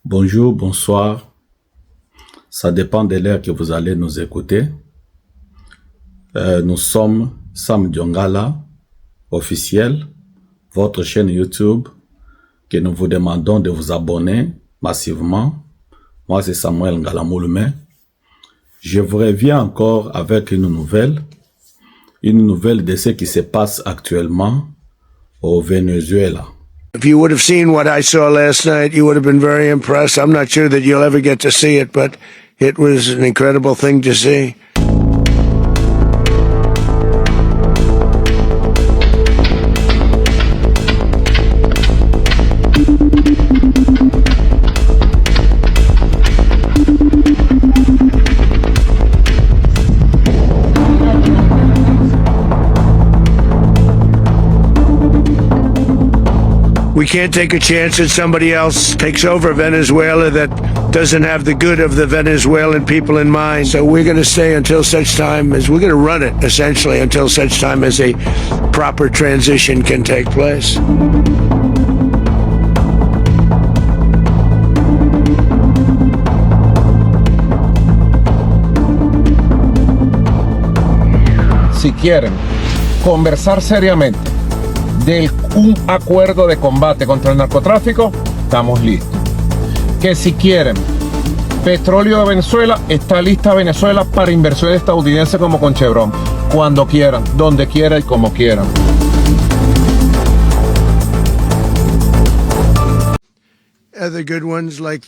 Bonjour, bonsoir. Ça dépend de l'heure que vous allez nous écouter. Nous sommes Sam Diongala, officiel, votre chaîne YouTube, que nous vous demandons de vous abonner massivement. Moi, c'est Samuel Ngalamoulume. Je vous reviens encore avec une nouvelle de ce qui se passe actuellement au Venezuela. If you would have seen what I saw last night, you would have been very impressed. I'm not sure that you'll ever get to see it, but it was an incredible thing to see. We can't take a chance that somebody else takes over Venezuela that doesn't have the good of the Venezuelan people in mind. So we're going to stay until such time as we're going to run it, essentially, until such time as a proper transition can take place. Si quieren conversar seriamente un acuerdo de combate contra el narcotráfico, estamos listos. Que si quieren petróleo de Venezuela, está lista Venezuela para inversión estadounidense como con Chevron, cuando quieran, donde quieran y como quieran.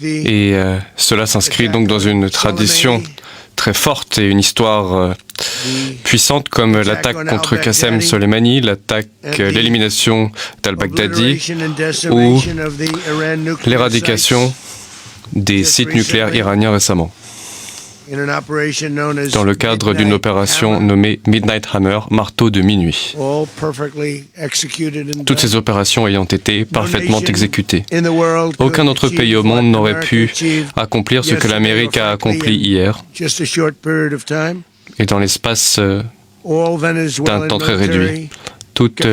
Et cela s'inscrit donc dans une tradition très forte et une histoire puissante comme l'attaque contre Qassem Soleimani, l'élimination d'al-Baghdadi ou l'éradication des sites nucléaires iraniens récemment. Dans le cadre d'une opération nommée Midnight Hammer, marteau de minuit. Toutes ces opérations ayant été parfaitement exécutées. Aucun autre pays au monde n'aurait pu accomplir ce que l'Amérique a accompli hier, et dans l'espace d'un temps très réduit. Toutes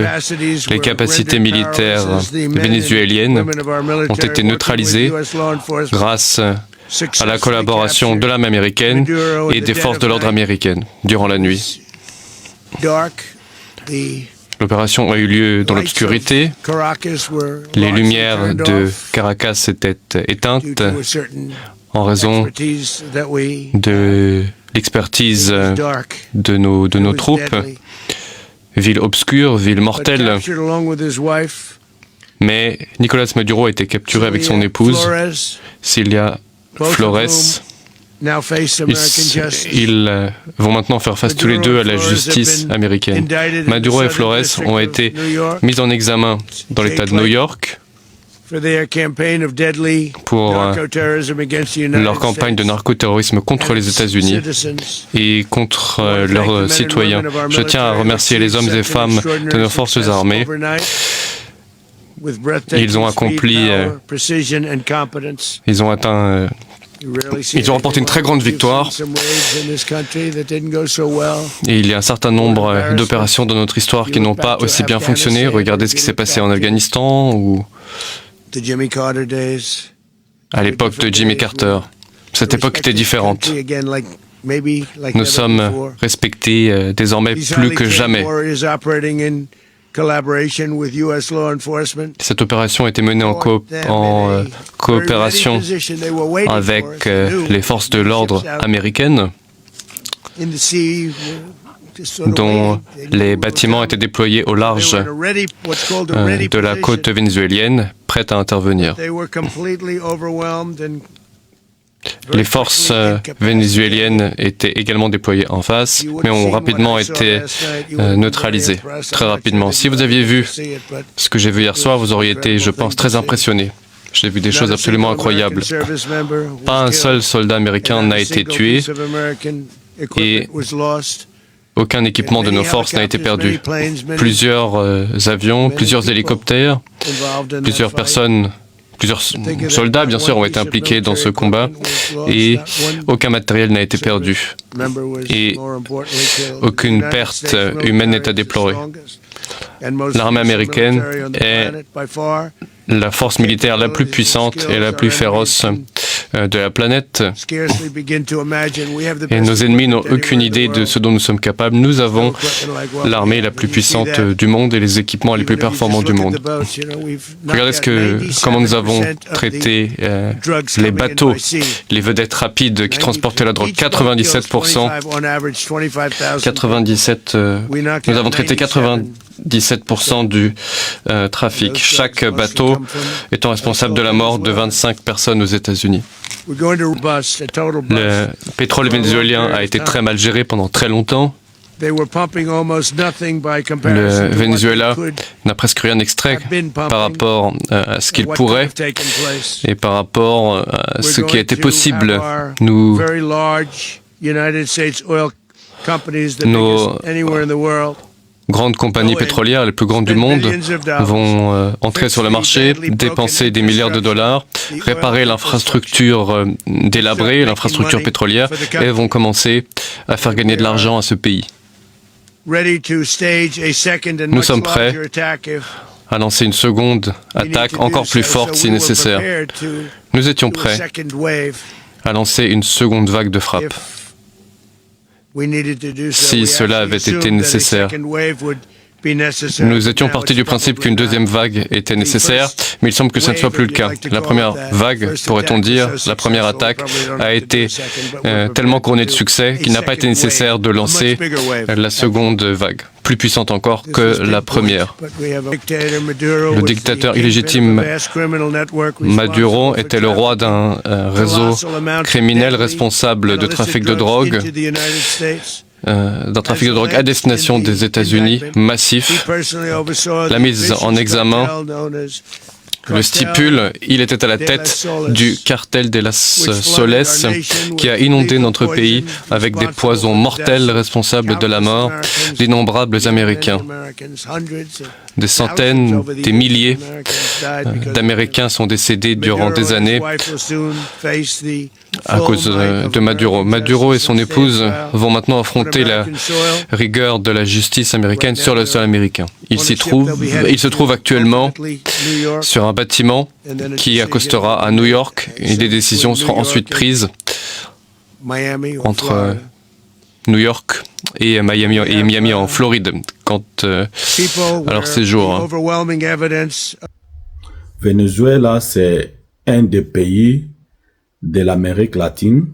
les capacités militaires vénézuéliennes ont été neutralisées grâce à la collaboration de l'armée américaine et des forces de l'ordre américaines durant la nuit. L'opération a eu lieu dans l'obscurité. Les lumières de Caracas étaient éteintes en raison de l'expertise de nos troupes. Ville obscure, ville mortelle. Mais Nicolas Maduro a été capturé avec son épouse, Cilia Flores. Ils vont maintenant faire face tous les deux à la justice américaine. Maduro et Flores ont été mis en examen dans l'État de New York pour leur campagne de narcoterrorisme contre les États-Unis et contre leurs citoyens. Je tiens à remercier les hommes et femmes de nos forces armées. Ils ont accompli, ils ont remporté une très grande victoire. Et il y a un certain nombre d'opérations dans notre histoire qui n'ont pas aussi bien fonctionné. Regardez ce qui s'est passé en Afghanistan ou à l'époque de Jimmy Carter. Cette époque était différente. Nous sommes respectés désormais plus que jamais. Cette opération a été menée en coopération avec les forces de l'ordre américaines, dont les bâtiments étaient déployés au large de la côte vénézuélienne, prêtes à intervenir. Les forces vénézuéliennes étaient également déployées en face, mais ont rapidement été neutralisées, très rapidement. Si vous aviez vu ce que j'ai vu hier soir, vous auriez été, je pense, très impressionné. J'ai vu des choses absolument incroyables. Pas un seul soldat américain n'a été tué et aucun équipement de nos forces n'a été perdu. Plusieurs avions, plusieurs hélicoptères, plusieurs soldats, bien sûr, ont été impliqués dans ce combat et aucun matériel n'a été perdu et aucune perte humaine n'est à déplorer. l'armée américaine est la force militaire la plus puissante et la plus féroce de la planète. Et nos ennemis n'ont aucune idée de ce dont nous sommes capables. Nous avons l'armée la plus puissante du monde et les équipements les plus performants du monde. Regardez comment nous avons traité les bateaux, les vedettes rapides qui transportaient la drogue. 97%. Nous avons traité 97% du trafic. Chaque bateau étant responsable de la mort de 25 personnes aux États-Unis. Le pétrole vénézuélien a été très mal géré pendant très longtemps. Le Venezuela n'a presque rien extrait par rapport à ce qu'il pourrait et par rapport à ce qui a été possible. Nos grandes compagnies pétrolières, les plus grandes du monde, vont entrer sur le marché, dépenser des milliards de dollars, réparer l'infrastructure délabrée, l'infrastructure pétrolière, et vont commencer à faire gagner de l'argent à ce pays. Nous sommes prêts à lancer une seconde attaque encore plus forte si nécessaire. Nous étions prêts à lancer une seconde vague de frappe si cela avait été nécessaire. Nous étions partis du principe qu'une deuxième vague était nécessaire, mais il semble que ce ne soit plus le cas. La première vague, pourrait-on dire, la première attaque a été tellement couronnée de succès qu'il n'a pas été nécessaire de lancer la seconde vague, plus puissante encore que la première. Le dictateur illégitime Maduro était le roi d'un réseau criminel responsable de trafic de drogue, d'un trafic de drogue à destination des États-Unis massif. La mise en examen le stipule, il était à la tête du cartel de las Soles qui a inondé notre pays avec des poisons mortels responsables de la mort d'innombrables Américains. Des centaines, des milliers d'Américains sont décédés durant des années à cause de Maduro. Maduro et son épouse vont maintenant affronter la rigueur de la justice américaine sur le sol américain. Il se trouve actuellement sur un bâtiment qui accostera à New York et des décisions seront ensuite prises entre New York et Miami en Floride quant à leur séjour. Venezuela, c'est un des pays de l'Amérique latine,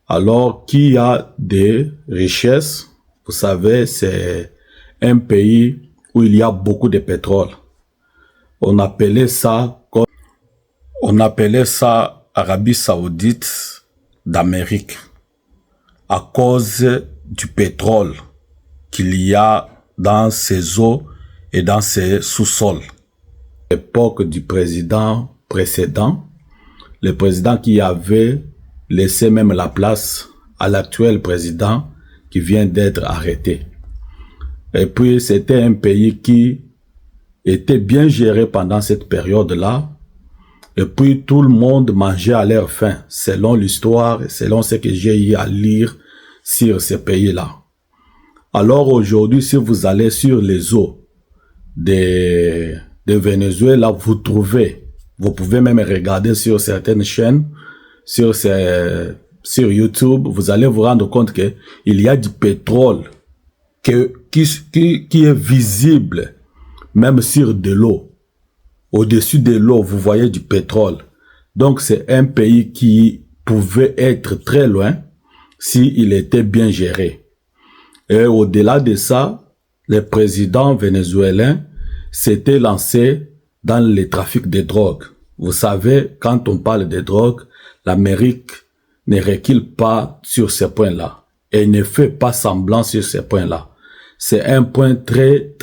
alors qui a des richesses. Vous savez, c'est un pays où il y a beaucoup de pétrole. On appelait ça Arabie Saoudite d'Amérique à cause du pétrole qu'il y a dans ses eaux et dans ses sous-sols. À l'époque du président précédent, le président qui avait laissé même la place à l'actuel président qui vient d'être arrêté. Et puis c'était un pays qui était bien géré pendant cette période-là. Et puis tout le monde mangeait à leur faim, selon l'histoire et selon ce que j'ai eu à lire sur ces pays-là. Alors aujourd'hui, si vous allez sur les eaux de Venezuela, vous pouvez même regarder sur certaines chaînes, sur YouTube, vous allez vous rendre compte que il y a du pétrole qui est visible, même sur de l'eau. Au-dessus de l'eau, vous voyez du pétrole. Donc, c'est un pays qui pouvait être très loin s'il était bien géré. Et au-delà de ça, le président vénézuélien s'était lancé dans le trafic de drogue. Vous savez, quand on parle de drogue, l'Amérique ne recule pas sur ces points-là et ne fait pas semblant sur ces points-là. C'est un point très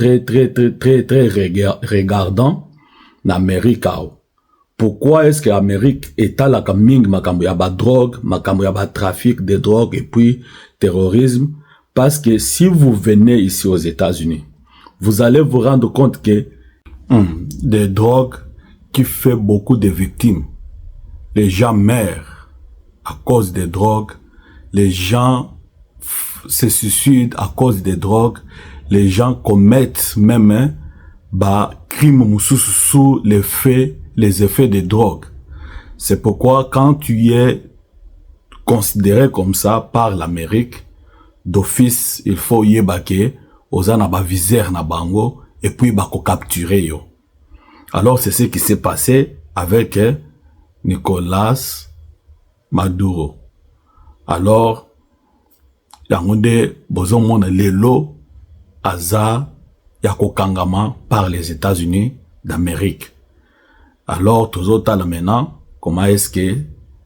regardant l'Amérique. Pourquoi est-ce que l'Amérique est à la kaming makambo ya ba drogue, makambo ya ba trafic de drogue et puis terrorisme? Parce que si vous venez ici aux États-Unis, vous allez vous rendre compte que des drogues qui fait beaucoup de victimes. Les gens meurent à cause des drogues. Les gens se suicident à cause des drogues. les gens commettent même crimes sous les effets de drogue. C'est pourquoi quand tu es considéré comme ça par l'Amérique, d'office, il faut y ébaquer aux anaba viseur na bango et puis bako capturer yo. Alors c'est ce qui s'est passé avec Nicolas Maduro. Alors yangonde bozo mona lelo aza yako kangama par les États-Unis d'Amérique. Alors toujours là maintenant comment est-ce que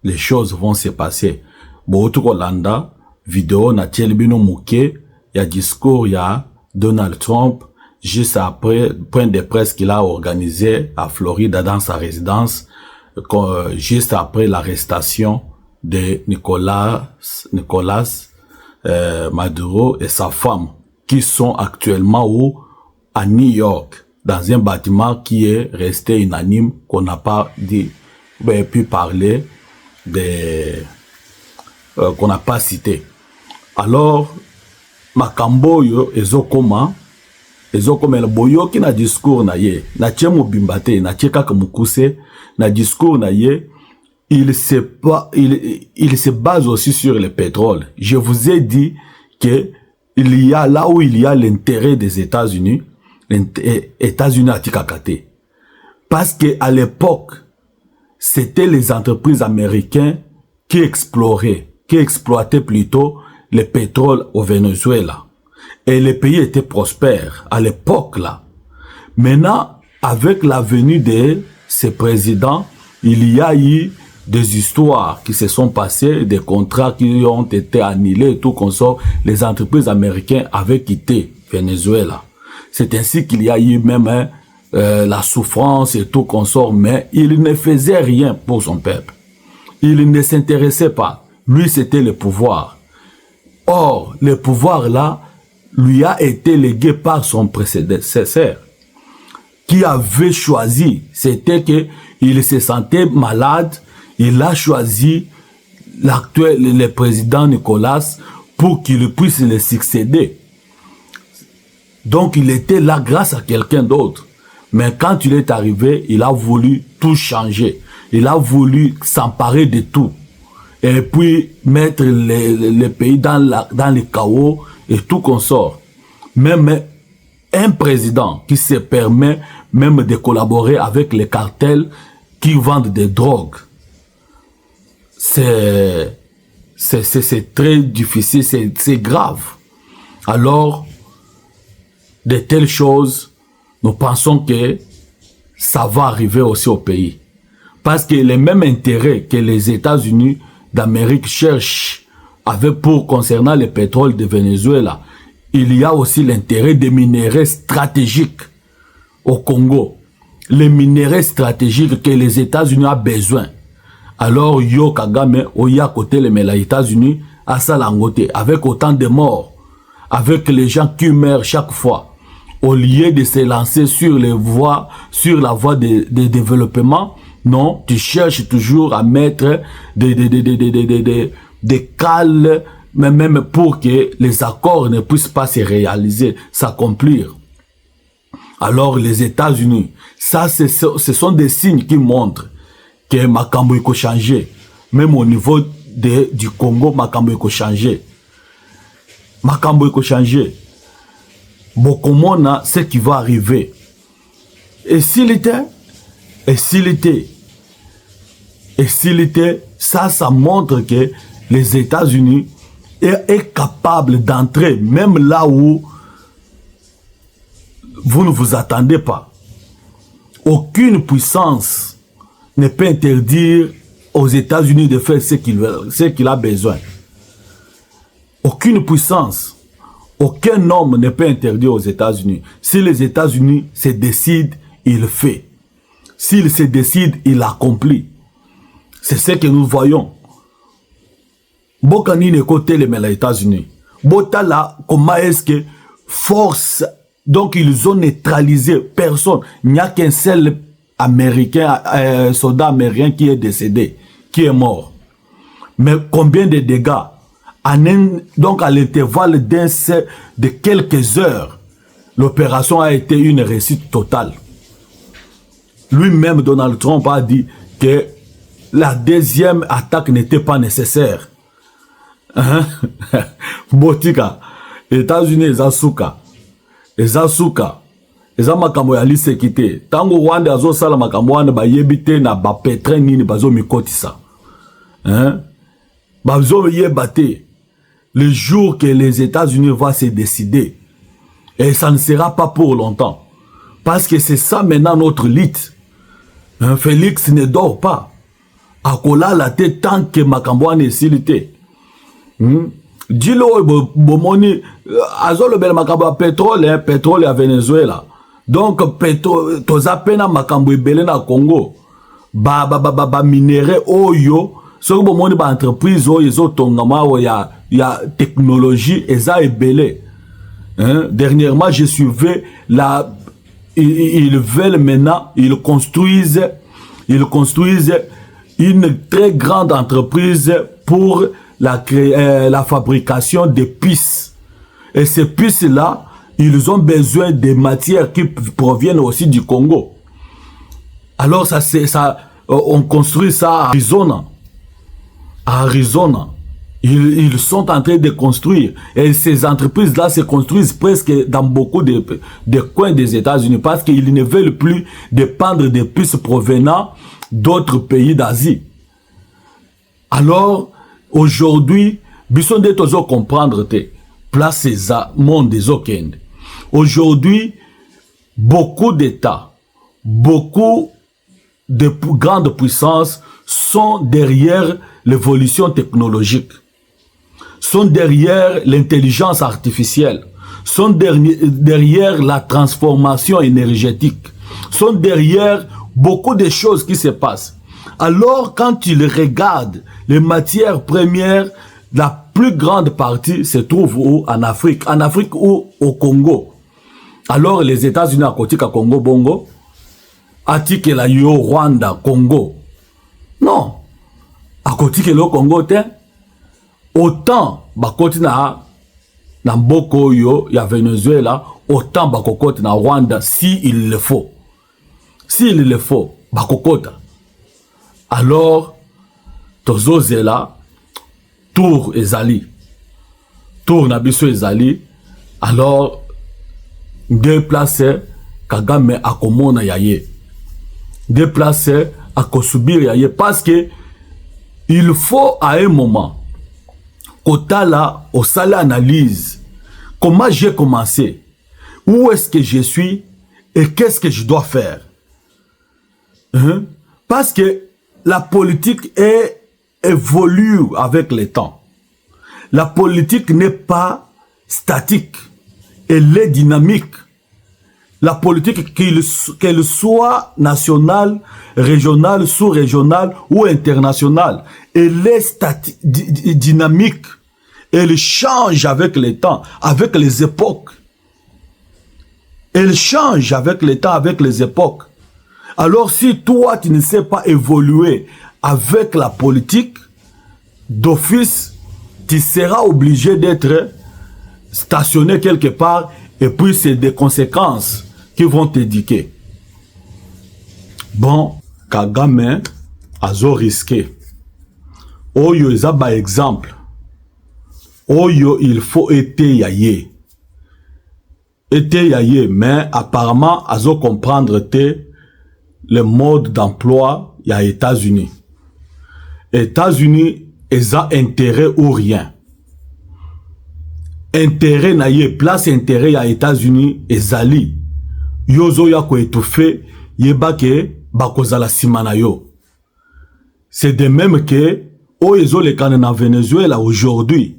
les choses vont se passer. Boto Kolanda vidéo na tielbino mouké ya discours ya Donald Trump juste après point de presse qu'il a organisé à Floride dans sa résidence juste après l'arrestation de Nicolas Maduro et sa femme qui sont actuellement à New York dans un bâtiment qui est resté unanime qu'on n'a pas pu parler qu'on n'a pas cité. Alors makambo yo ezokoma le boyo ki na discours na ye na tchemo bimbate na tcheka mukuse na discours na ye il se base aussi sur le pétrole. Je vous ai dit que il y a là où il y a l'intérêt des États-Unis, États-Unis à Tikakate. Parce que à l'époque, c'était les entreprises américaines qui exploitaient plutôt le pétrole au Venezuela. Et les pays étaient prospères à l'époque là. Maintenant, avec la venue de ces présidents, il y a eu des histoires qui se sont passées, des contrats qui ont été annulés et tout consort. Les entreprises américaines avaient quitté Venezuela. C'est ainsi qu'il y a eu même la souffrance et tout consort, mais il ne faisait rien pour son peuple. Il ne s'intéressait pas. Lui, c'était le pouvoir. Or, le pouvoir là lui a été légué par son prédécesseur qui avait choisi, c'était que il se sentait malade, il a choisi le président Nicolas pour qu'il puisse le succéder. Donc il était là grâce à quelqu'un d'autre. Mais quand il est arrivé, il a voulu tout changer. Il a voulu s'emparer de tout. Et puis mettre les pays dans le chaos et tout consort. Même un président qui se permet même de collaborer avec les cartels qui vendent des drogues. C'est très difficile, c'est grave. Alors, de telles choses, nous pensons que ça va arriver aussi au pays. Parce que les mêmes intérêts que les États-Unis d'Amérique cherchent avec pour concernant le pétrole de Venezuela, il y a aussi l'intérêt des minéraux stratégiques au Congo. Les minéraux stratégiques que les États-Unis ont besoin. Alors, Yo Kagame, Oya côté les États-Unis, à Salangote, avec autant de morts, avec les gens qui meurent chaque fois, au lieu de se lancer sur la voie de développement, non, tu cherches toujours à mettre des cales, même pour que les accords ne puissent pas se réaliser, s'accomplir. Alors les États-Unis, ça ce sont des signes qui montrent que Makambo iko changer. Même au niveau du Congo, Makambo iko changer. Makambo iko changer. Bokomona, ce qui va arriver. Et s'il était, ça montre que les États-Unis est capable d'entrer même là où vous ne vous attendez pas. Aucune puissance ne peut interdire aux États-Unis de faire ce qu'il a besoin. Aucune puissance, aucun homme ne peut interdire aux États-Unis. Si les États-Unis se décident, il fait. S'il se décide, il accomplit. C'est ce que nous voyons. Bokani ne côté les États-Unis. Botala, comment est-ce que force, donc ils ont neutralisé personne. Il n'y a qu'un seul Américain, soldat américain qui est décédé, qui est mort. Mais combien de dégâts? Donc à l'intervalle de quelques heures, l'opération a été une réussite totale. Lui-même, Donald Trump a dit que la deuxième attaque n'était pas nécessaire. Hein? Botika, États-Unis, Ezasuka, Eza makambo ya lisekite. Tango Rwanda azo sala makambo wana ba yebite na ba petre nini bazo mikotisa. Hein? Bazo yebate. Le jour que les États-Unis vont se décider, et ça ne sera pas pour longtemps, parce que c'est ça maintenant notre lutte. Hein? Félix ne dort pas. Akola la tête tant que makambo wana esilite. Dilo bomoni azolo bel makambo pétrole, pétrole à Venezuela. Donc pétrole toza pena makambo ebele na Congo. Ba minéraux oyo, so bomoni ba entreprise oyo zo tongama o ya technologie eza ebele. Hein? Dernièrement, je suivais ils veulent maintenant, ils construisent une très grande entreprise pour la fabrication de puces. Et ces puces-là, ils ont besoin de matières qui proviennent aussi du Congo. Alors, on construit ça à Arizona. Ils sont en train de construire. Et ces entreprises-là se construisent presque dans beaucoup de coins des États-Unis parce qu'ils ne veulent plus dépendre des puces provenant d'autres pays d'Asie. Alors, aujourd'hui, bisson de toujours comprendre te place ça monde des okende. Aujourd'hui, beaucoup d'États, beaucoup de grandes puissances sont derrière l'évolution technologique, sont derrière l'intelligence artificielle, sont derrière la transformation énergétique, sont derrière beaucoup de choses qui se passent. Alors, quand tu regardes les matières premières, la plus grande partie se trouve où? En Afrique ou au Congo. Alors, les États-Unis à côté de Congo, Bongo, Atike la yo Rwanda, Congo. Non. À côté de le Congo, autant, bakoti na mboko yo, ya Venezuela, autant bakokoti na Rwanda, si il le faut. S'il le faut, bakokota. Alors, tozo zela, tour ezali. Tour nabiso ezali. Alors, déplacer, Kagame akomona yaye. Déplacer, akosubir yaye. Parce que, il faut à un moment, Kotala, au salaire analyse, comment j'ai commencé, où est-ce que je suis et qu'est-ce que je dois faire. Hein? Parce que la politique évolue avec le temps. La politique n'est pas statique, elle est dynamique. La politique, qu'elle soit nationale, régionale, sous-régionale ou internationale, elle est dynamique. Elle change avec le temps, avec les époques. Elle change avec le temps, avec les époques. Alors si toi, tu ne sais pas évoluer avec la politique, d'office, tu seras obligé d'être stationné quelque part et puis c'est des conséquences qui vont t'éduquer. Bon, Kagame azo risqué. Oyo ezaba exemple. Oyo il faut être yaye. Été yaye, mais apparemment azo comprendre le mode d'emploi y a États-Unis. États-Unis eza intérêt ou rien. Intérêt na ye, place intérêt ya États-Unis ezali. Yozo ya ko étouffé, yeba ke bakozala simana yo. C'est de même que oyezo le Canada Venezuela aujourd'hui.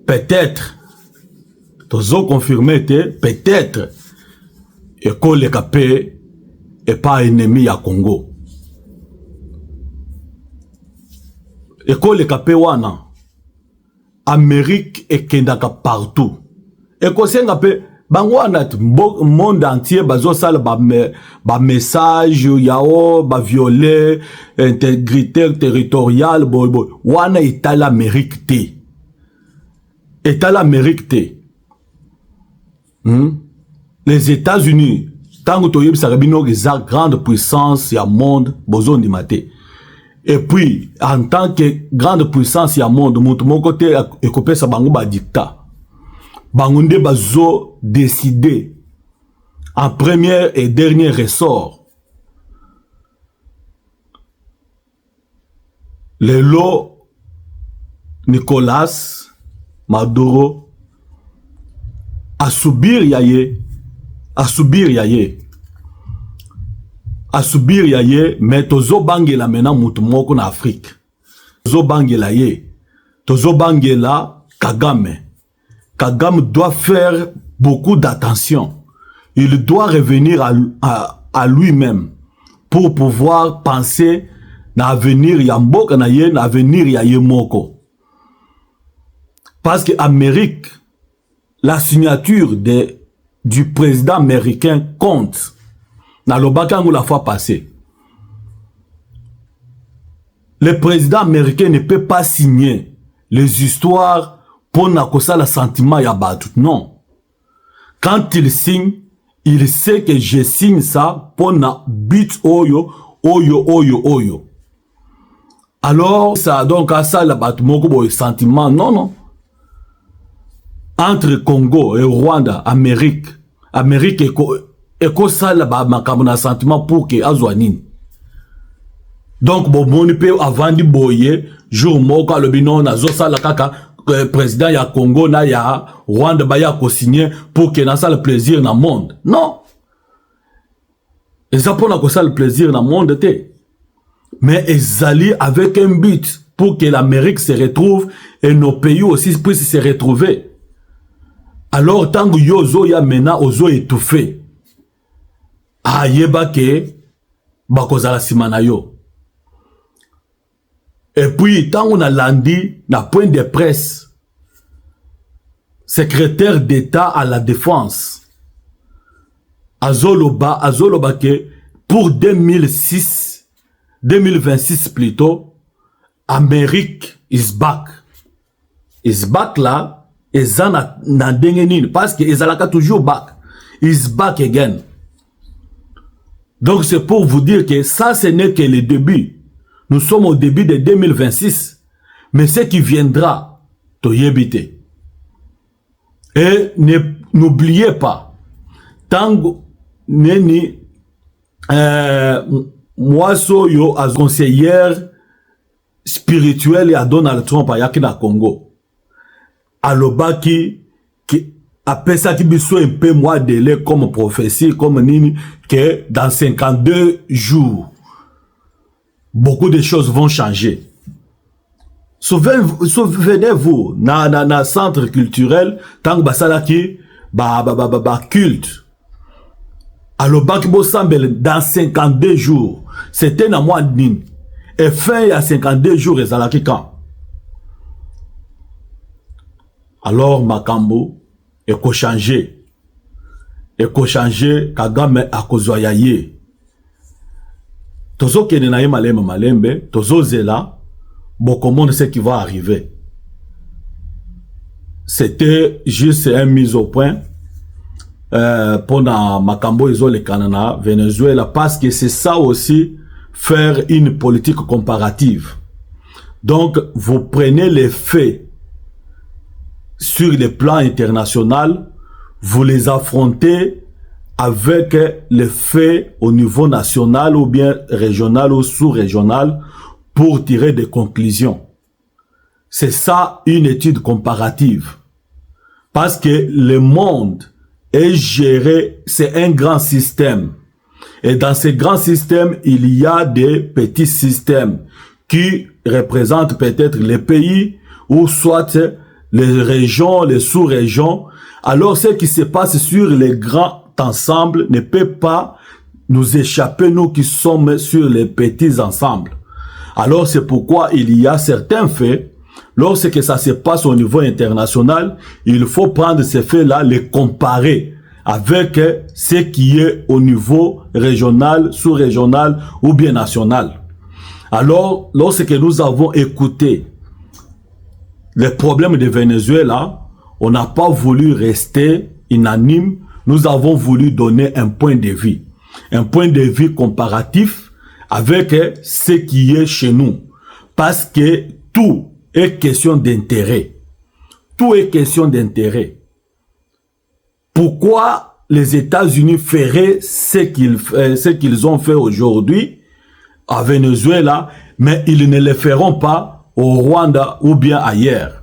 Peut-être, tozo confirmé peut-être, Eko le Kapé est pas ennemi à Congo. Eko le Kapé wana, Amérique et Kendaka partout. Eko Sengapé, bangwana monde entier bazo sala ba message yao ba violer intégrité territoriale boy wana État l'Amérique té. État l'Amérique té. Les États-Unis, tant que tu as une grande puissance au monde, besoin de mater. Et puis, en tant que grande puissance au monde, mon côté, écopé sa bango ba dictat. Bangonde bazo décider en premier et dernier ressort. Le lot Nicolas Maduro à subir yaye, mais tozo bangela maintenant mutu moko na Afrique. Tozo bangela ye, tozo bangela Kagame. Kagame doit faire beaucoup d'attention. Il doit revenir à lui-même pour pouvoir penser na avenir ya mboka na ye, na avenir ya ye moko. Parce que Amérique, la signature du président américain compte. Dans le Bakangou la fois passée. Le président américain ne peut pas signer les histoires pour n'accosser le sentiment ya batu. Non. Quand il signe, il sait que je signe ça pour na bit oyo. Alors, ça donc à ça la batu moko sentiment. Non. Entre Congo et Rwanda, Amérique et ça la sentiment pour que azwanine. Donc bon peut avant de boyer jour moko le binon na zo sala kaka président ya Congo na ya Rwanda ba ya ko signer pour que na ça le plaisir na monde. Non. Et ça pour na ko ça le plaisir na monde té. Mais ils allient avec un but pour que l'Amérique se retrouve et nos pays aussi puissent se retrouver. Alors, tant que yozo ya mena ozo étouffé, yeba ke bakozala simana yo. Et puis, tant on a landi, na point de presse, secrétaire d'État à la défense, azoloba ke, pour 2026 plutôt, Amérique is back. Is back là, et ça n'a dengenine parce que Ezalaka toujours back. Is back again. Donc c'est pour vous dire que ça ce n'est que le début. Nous sommes au début de 2026. Mais ce qui viendra, toyebite. Et n'oubliez pas, tango neni moi soyo as conseillère spirituelle à Donald Trump à Yakina Congo. Alobaki qui appelle ça qui biso un peu moins délai comme prophétie comme nini que dans 52 jours beaucoup de choses vont changer. Souvenez-vous na centre culturel tant basala ki culte alobaki bo sambel dans 52 jours c'était na mois nini et fin ya 52 jours ezalaki quand. Alors makambo eko changer Kagame akozwa yaye tozo kene na ye malembe tozo zela bokomone ce qui va arriver. C'était juste un mise au point pendant makambo izo le Canada Venezuela parce que c'est ça aussi faire une politique comparative. Donc vous prenez les faits sur le plan international, vous les affrontez avec les faits au niveau national ou bien régional ou sous-régional pour tirer des conclusions. C'est ça une étude comparative. Parce que le monde est géré, c'est un grand système. Et dans ce grand système, il y a des petits systèmes qui représentent peut-être les pays ou soit les régions, les sous-régions. Alors ce qui se passe sur les grands ensembles ne peut pas nous échapper, nous qui sommes sur les petits ensembles. Alors c'est pourquoi il y a certains faits, lorsque ça se passe au niveau international, il faut prendre ces faits-là, les comparer avec ce qui est au niveau régional, sous-régional ou bien national. Alors, lorsque nous avons écouté les problèmes de Venezuela, on n'a pas voulu rester unanime, nous avons voulu donner un point de vue. Un point de vue comparatif avec ce qui est chez nous. Parce que tout est question d'intérêt. Tout est question d'intérêt. Pourquoi les États-Unis feraient ce qu'ils ont fait aujourd'hui à Venezuela, mais ils ne le feront pas au Rwanda ou bien ailleurs?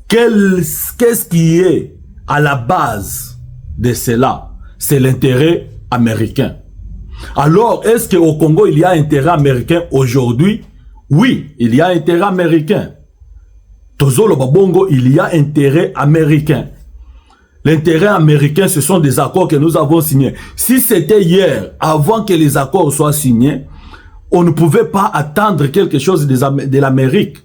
Qu'est-ce qui est à la base de cela? C'est l'intérêt américain. Alors, est-ce qu'au Congo, il y a intérêt américain aujourd'hui? Oui, il y a intérêt américain. Tozolo Babongo, il y a intérêt américain. L'intérêt américain, ce sont des accords que nous avons signés. Si c'était hier, avant que les accords soient signés, on ne pouvait pas attendre quelque chose de l'Amérique.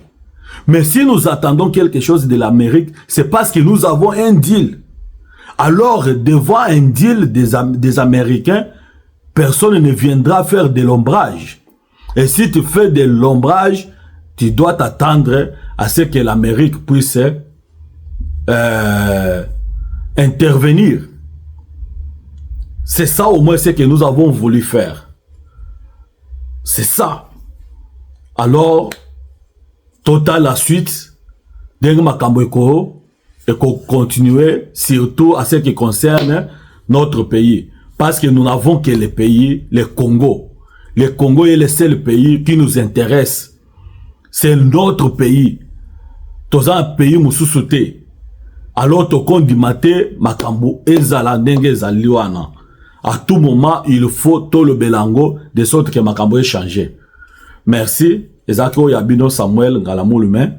Mais si nous attendons quelque chose de l'Amérique, c'est parce que nous avons un deal. Alors, devant un deal des Américains, personne ne viendra faire de l'ombrage. Et si tu fais de l'ombrage, tu dois t'attendre à ce que l'Amérique puisse intervenir. C'est ça au moins ce que nous avons voulu faire. C'est ça. Alors, total la suite, Dengue Makambweko, et qu'on continue surtout à ce qui concerne notre pays. Parce que nous n'avons que le pays, le Congo. Le Congo est le seul pays qui nous intéresse. C'est notre pays. Tous un pays moussoussouté. Alors, tokon di maté, makambo ezala ndenge ezaliwana. À tout moment, il faut tout le belango de sorte que makambo est changé. Merci. Ezako Yabino Samuel Ngalamulume.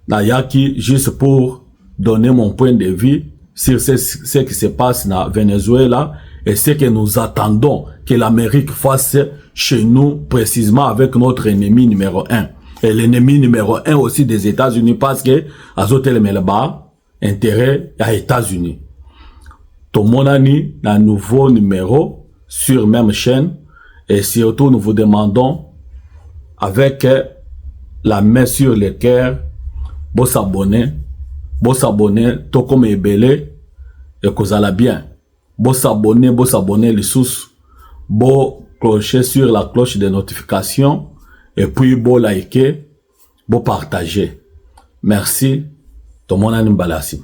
Nayaki, juste pour donner mon point de vue sur ce qui se passe dans Venezuela et ce que nous attendons que l'Amérique fasse chez nous, précisément avec notre ennemi numéro 1. Et l'ennemi numéro 1 aussi des États-Unis parce que Azotel Melba, intérêt à États-Unis. Tout mon ami, un nouveau numéro sur même chaîne et surtout nous vous demandons avec la main sur le cœur, vous s'abonner, tout comme ebele et que ça la bien. Vous s'abonner les sous, vous clocher sur la cloche de notification et puis vous liker, vous partager. Merci. Tout mon ami Balassim.